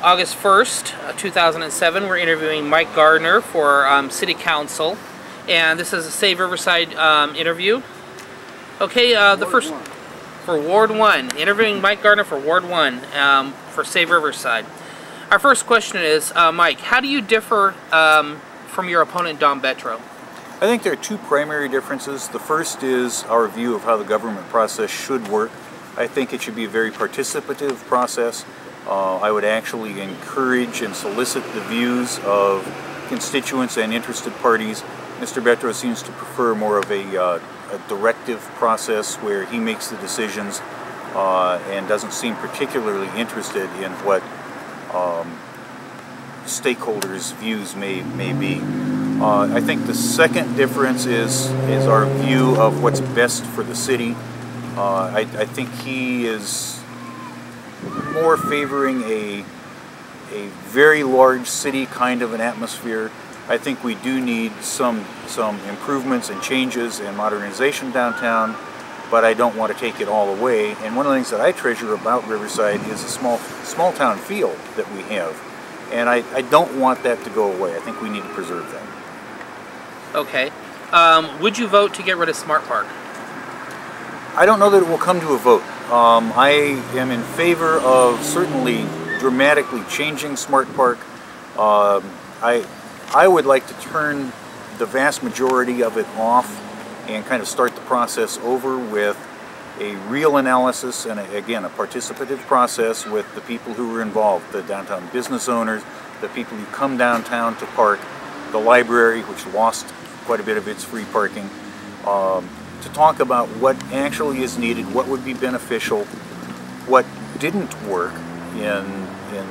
August 1st, 2007, we're interviewing Mike Gardner for City Council, and this is a Save-Riverside interview. Okay, the first Ward 1. For Ward 1, interviewing Mike Gardner for Ward 1 for Save-Riverside. Our first question is, Mike, how do you differ from your opponent, Don Betro? I think there are two primary differences. The first is our view of how the government process should work. I think it should be a very participative process. I would actually encourage and solicit the views of constituents and interested parties. Mr. Betro seems to prefer more of a directive process where he makes the decisions and doesn't seem particularly interested in what stakeholders' views may be. I think the second difference is our view of what's best for the city. I think he is more favoring a very large city kind of an atmosphere. I think we do need some improvements and changes and modernization downtown, but I don't want to take it all away. And one of the things that I treasure about Riverside is a small town feel that we have. And I don't want that to go away. I think we need to preserve that. Okay. Would you vote to get rid of Smart Park? I don't know that it will come to a vote. I am in favor of certainly dramatically changing Smart Park. I would like to turn the vast majority of it off and kind of start the process over with a real analysis and, again, a participative process with the people who were involved, the downtown business owners, the people who come downtown to park, the library, which lost quite a bit of its free parking, to talk about what actually is needed, what would be beneficial, what didn't work in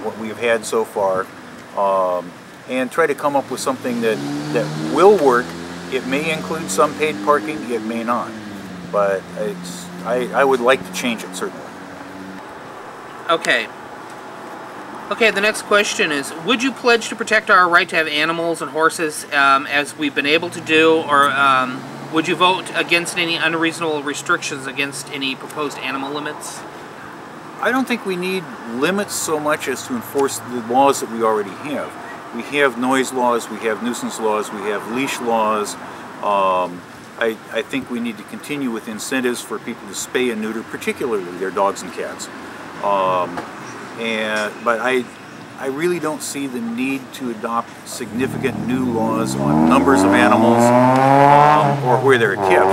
what we've had so far, and try to come up with something that will work. It may include some paid parking, it may not, but I would like to change it, certainly. Okay. Okay, the next question is, would you pledge to protect our right to have animals and horses as we've been able to do, or would you vote against any unreasonable restrictions against any proposed animal limits? I don't think we need limits so much as to enforce the laws that we already have. We have noise laws, we have nuisance laws, we have leash laws. I think we need to continue with incentives for people to spay and neuter, particularly their dogs and cats. But I really don't see the need to adopt significant new laws on numbers of animals or where they're kept.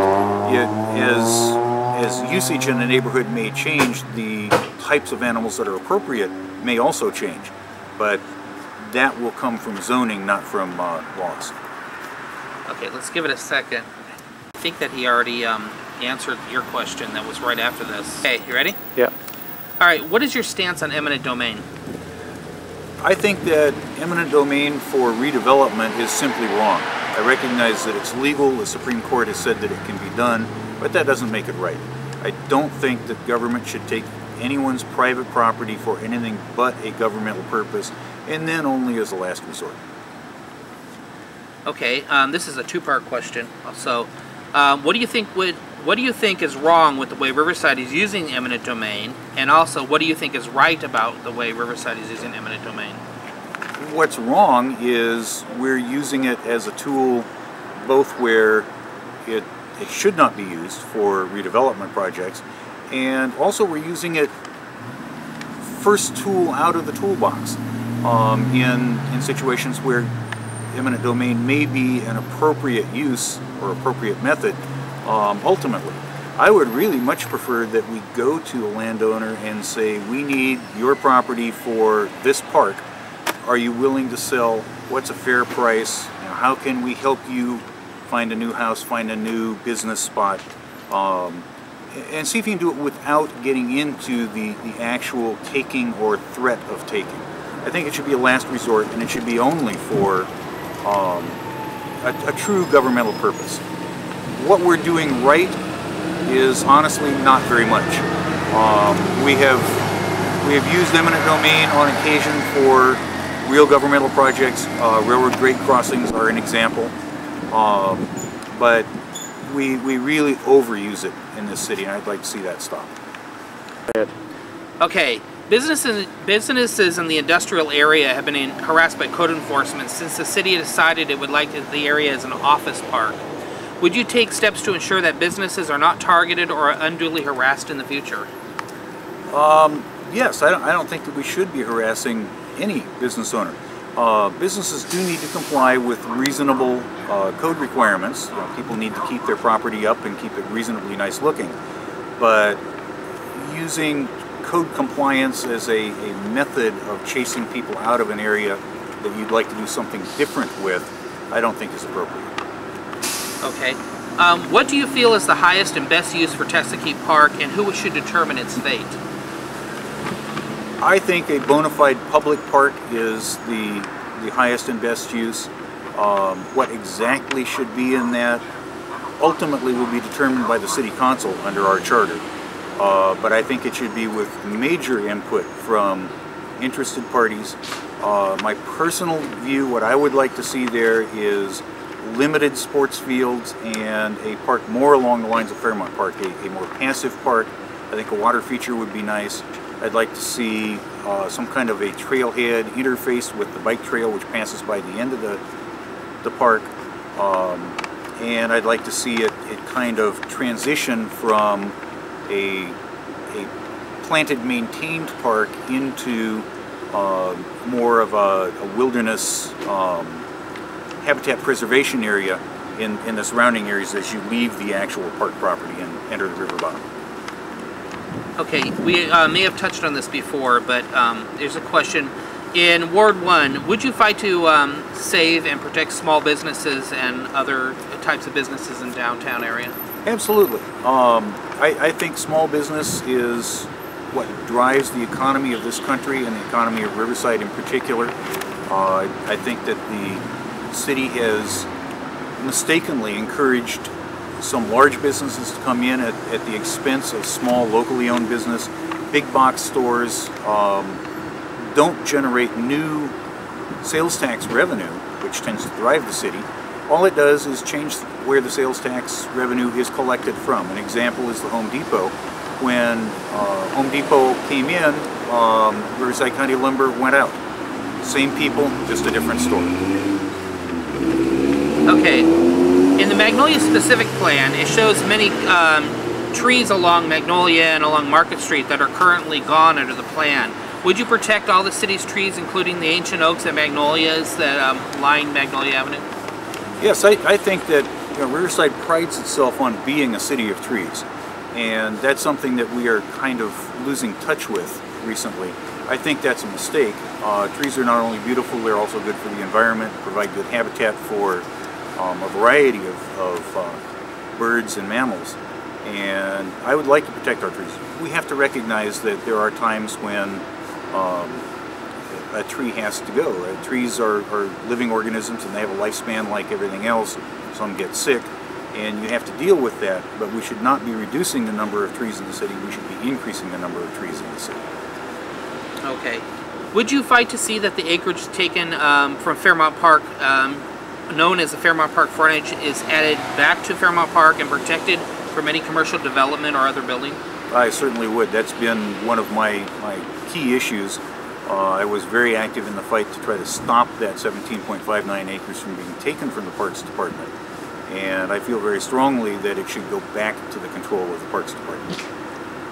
As usage in the neighborhood may change, the types of animals that are appropriate may also change. But that will come from zoning, not from laws. Okay, let's give it a second. I think that he already answered your question that was right after this. Okay, you ready? Yeah. All right, what is your stance on eminent domain? I think that eminent domain for redevelopment is simply wrong. I recognize that it's legal, the Supreme Court has said that it can be done, but that doesn't make it right. I don't think that government should take anyone's private property for anything but a governmental purpose, and then only as a last resort. Okay, this is a two-part question. So, what do you think is wrong with the way Riverside is using eminent domain, and also what do you think is right about the way Riverside is using eminent domain? What's wrong is we're using it as a tool both where it should not be used for redevelopment projects, and also we're using it first tool out of the toolbox in situations where eminent domain may be an appropriate use or appropriate method. Ultimately, I would really much prefer that we go to a landowner and say, we need your property for this park. Are you willing to sell? What's a fair price? How can we help you find a new house, find a new business spot? And see if you can do it without getting into the actual taking or threat of taking. I think it should be a last resort, and it should be only for a true governmental purpose. What we're doing right is honestly not very much. We have used eminent domain on occasion for real governmental projects. Railroad grade crossings are an example, but we really overuse it in this city, and I'd like to see that stop. Okay, Businesses in the industrial area have been harassed by code enforcement since the city decided it would like the area as an office park. Would you take steps to ensure that businesses are not targeted or unduly harassed in the future? Yes, I don't think that we should be harassing any business owner. Businesses do need to comply with reasonable code requirements. People need to keep their property up and keep it reasonably nice looking. But using code compliance as a method of chasing people out of an area that you'd like to do something different with, I don't think is appropriate. Okay. What do you feel is the highest and best use for Texaquite Park, and who should determine its fate? I think a bona fide public park is the highest and best use. What exactly should be in that ultimately will be determined by the city council under our charter. But I think it should be with major input from interested parties. My personal view, what I would like to see there is limited sports fields and a park more along the lines of Fairmont Park, a more passive park. I think a water feature would be nice. I'd like to see some kind of a trailhead interface with the bike trail which passes by the end of the park. And I'd like to see it kind of transition from a planted, maintained park into more of a wilderness habitat preservation area in the surrounding areas as you leave the actual park property and enter the river bottom. Okay, we may have touched on this before, but there's a question. In Ward 1, would you fight to save and protect small businesses and other types of businesses in downtown area? Absolutely. I think small business is what drives the economy of this country and the economy of Riverside in particular. I think that the city has mistakenly encouraged some large businesses to come in at the expense of small locally owned business. Big box stores don't generate new sales tax revenue, which tends to drive the city. All it does is change where the sales tax revenue is collected from. An example is the Home Depot. When Home Depot came in, Riverside County Lumber went out. Same people, just a different store. Okay. In the Magnolia specific plan, it shows many trees along Magnolia and along Market Street that are currently gone under the plan. Would you protect all the city's trees, including the ancient oaks and magnolias that line Magnolia Avenue? Yes, I think that Riverside prides itself on being a city of trees, and that's something that we are kind of losing touch with recently. I think that's a mistake. Trees are not only beautiful, they're also good for the environment, provide good habitat for a variety of birds and mammals, and I would like to protect our trees. We have to recognize that there are times when a tree has to go. Trees are living organisms and they have a lifespan like everything else. Some get sick and you have to deal with that, but we should not be reducing the number of trees in the city, we should be increasing the number of trees in the city. Okay. Would you fight to see that the acreage taken from Fairmont Park, known as the Fairmont Park frontage, is added back to Fairmont Park and protected from any commercial development or other building? I certainly would. That's been one of my key issues. I was very active in the fight to try to stop that 17.59 acres from being taken from the Parks Department. And I feel very strongly that it should go back to the control of the Parks Department.